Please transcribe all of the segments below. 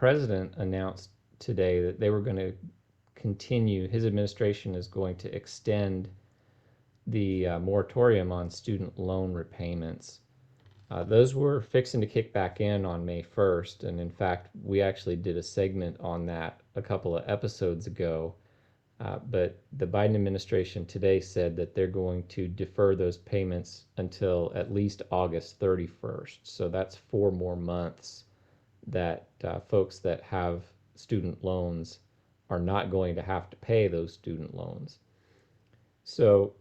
president announced today that they were going to continue, his administration is going to extend the moratorium on student loan repayments. Those were fixing to kick back in on May 1st. And in fact, we actually did a segment on that a couple of episodes ago. But the Biden administration today said that they're going to defer those payments until at least August 31st. So that's 4 more months that folks that have student loans are not going to have to pay those student loans. So,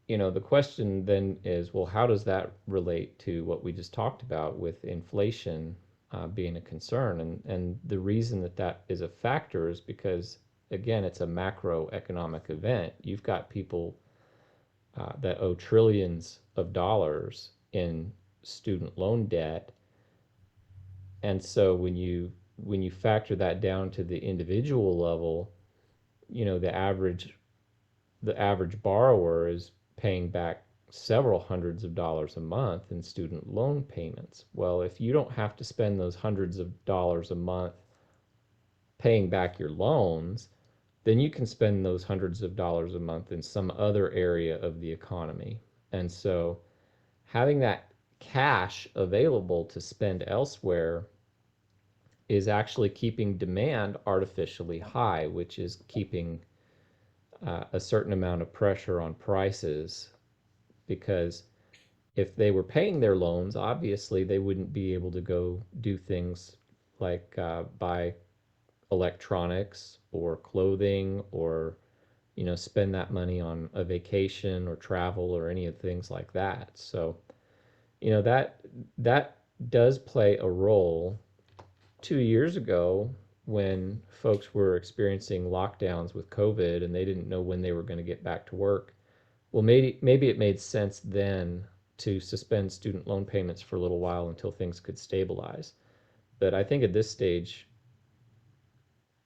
the question then is, well, how does that relate to what we just talked about with inflation being a concern? And the reason that that is a factor is because, again, it's a macroeconomic event. You've got people that owe trillions of dollars in student loan debt. And so when you factor that down to the individual level, the average borrower is paying back several hundreds of dollars a month in student loan payments. Well, if you don't have to spend those hundreds of dollars a month paying back your loans, then you can spend those hundreds of dollars a month in some other area of the economy. And so having that cash available to spend elsewhere is actually keeping demand artificially high, which is keeping a certain amount of pressure on prices, because if they were paying their loans, obviously they wouldn't be able to go do things like buy electronics or clothing, or spend that money on a vacation or travel or any of things like that. So that does play a role. 2 years ago, when folks were experiencing lockdowns with COVID and they didn't know when they were going to get back to work, well, maybe it made sense then to suspend student loan payments for a little while until things could stabilize. But I think at this stage,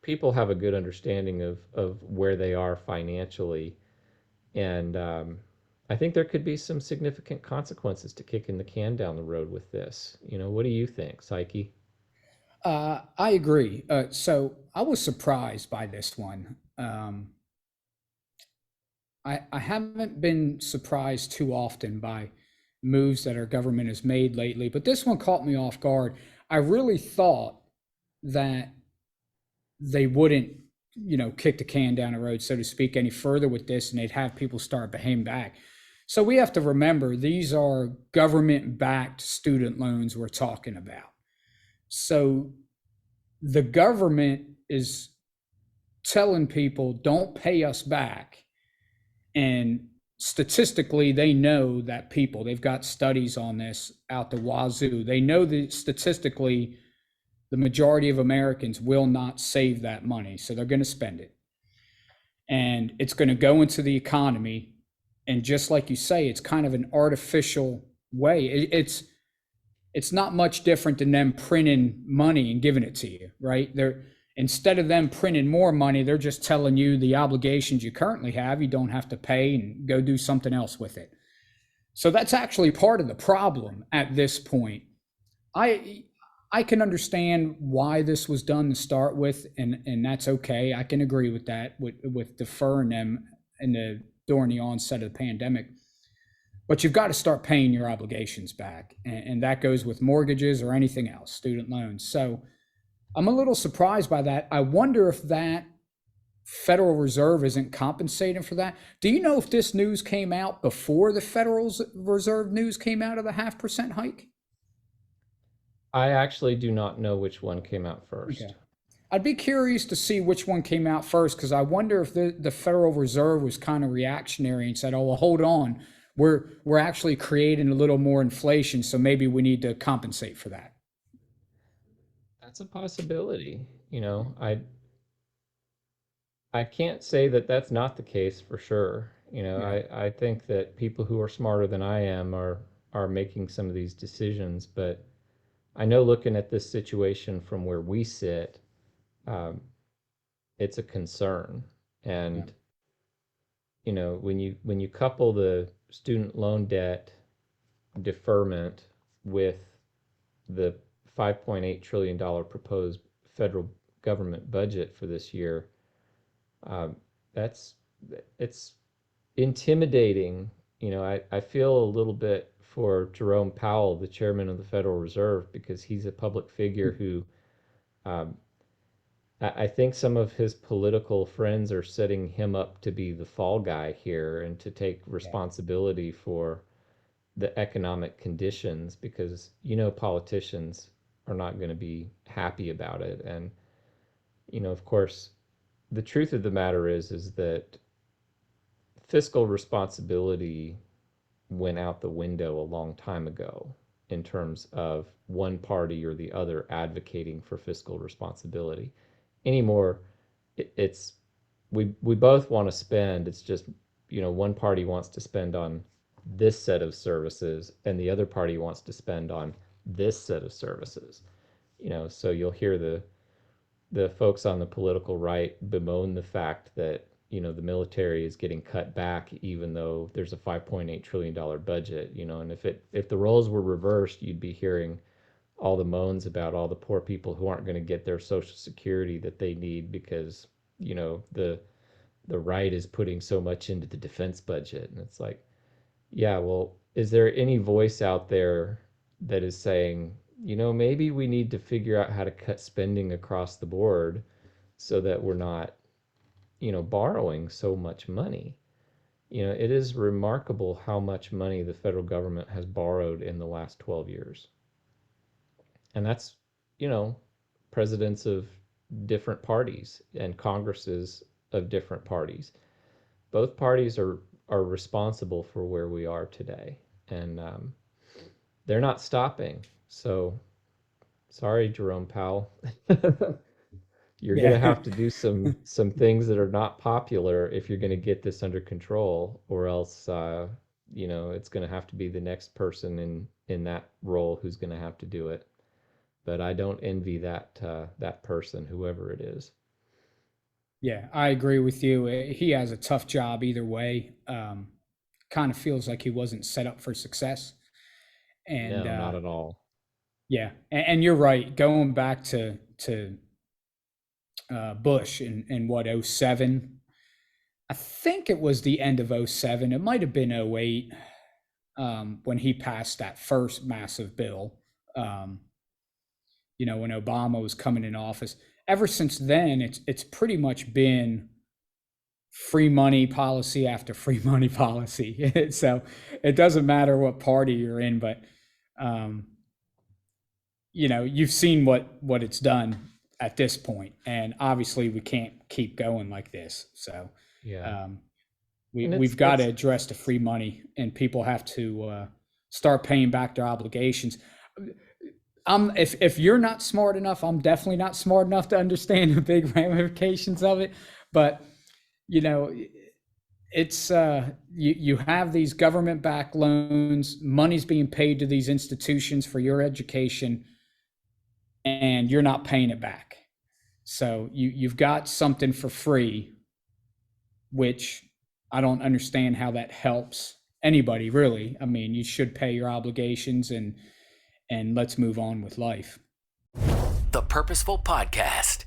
people have a good understanding of where they are financially. And I think there could be some significant consequences to kicking the can down the road with this. What do you think, Psyche? I agree. So I was surprised by this one. I haven't been surprised too often by moves that our government has made lately, but this one caught me off guard. I really thought that they wouldn't, kick the can down the road, so to speak, any further with this, and they'd have people start paying back. So we have to remember these are government backed student loans we're talking about. So the government is telling people don't pay us back. And statistically, they know that they've got studies on this out the wazoo. They know that statistically, the majority of Americans will not save that money. So they're going to spend it. And it's going to go into the economy. And just like you say, it's kind of an artificial way. It's not much different than them printing money and giving it to you, right? They're instead of them printing more money, they're just telling you the obligations you currently have, you don't have to pay and go do something else with it. So that's actually part of the problem at this point. I I can understand why this was done to start with, and that's okay. I can agree with that, with deferring them during the onset of the pandemic. But you've got to start paying your obligations back, and that goes with mortgages or anything else, student loans. So I'm a little surprised by that. I wonder if that Federal Reserve isn't compensating for that. Do you know if this news came out before the Federal Reserve news came out of the 0.5% hike? I actually do not know which one came out Okay. first. I'd be curious to see which one came out first, because I wonder if the Federal Reserve was kind of reactionary and said, "Oh, well, hold on, we're actually creating a little more inflation, so maybe we need to compensate for that." That's a possibility. I can't say that that's not the case for sure. Yeah. I think that people who are smarter than I am are making some of these decisions, but I know looking at this situation from where we sit, um, it's a concern. Yeah. And when you couple the student loan debt deferment with the $5.8 trillion proposed federal government budget for this year, um, that's it's intimidating. I feel a little bit for Jerome Powell, the chairman of the Federal Reserve, because he's a public figure who, um, I think some of his political friends are setting him up to be the fall guy here and to take Yeah. responsibility for the economic conditions, because politicians are not going to be happy about it. And of course, the truth of the matter is that fiscal responsibility went out the window a long time ago in terms of one party or the other advocating for fiscal responsibility. Anymore, it's we both want to spend. It's just, one party wants to spend on this set of services and the other party wants to spend on this set of services. So you'll hear the folks on the political right bemoan the fact that the military is getting cut back even though there's a $5.8 trillion budget. And if the roles were reversed, you'd be hearing all the moans about all the poor people who aren't going to get their social security that they need because the right is putting so much into the defense budget. And it's like, yeah, well, is there any voice out there that is saying, maybe we need to figure out how to cut spending across the board so that we're not, borrowing so much money? It is remarkable how much money the federal government has borrowed in the last 12 years. And that's, you know, presidents of different parties and congresses of different parties. Both parties are responsible for where we are today, and they're not stopping. So sorry, Jerome Powell. You're going to Yeah. have to do some things that are not popular if you're going to get this under control, or else it's going to have to be the next person in that role who's going to have to do it. But I don't envy that person, whoever it is. Yeah, I agree with you. He has a tough job either way. Kind of feels like he wasn't set up for success. And No, not at all. yeah, and you're right. Going back to Bush in what, '07, I think it was the end of '07. It might have been '08, when he passed that first massive bill. Um, when Obama was coming in office. Ever since then, it's pretty much been free money policy after free money policy. So it doesn't matter what party you're in, but um, you've seen what it's done at this point, and obviously we can't keep going like this. So Yeah. um, And we've got to address the free money, and people have to start paying back their obligations. If you're not smart enough, I'm definitely not smart enough to understand the big ramifications of it. But you know, it's you have these government backed loans, money's being paid to these institutions for your education, and you're not paying it back. So you've got something for free, which I don't understand how that helps anybody really. I mean, you should pay your obligations and let's move on with life. The Purposeful Podcast.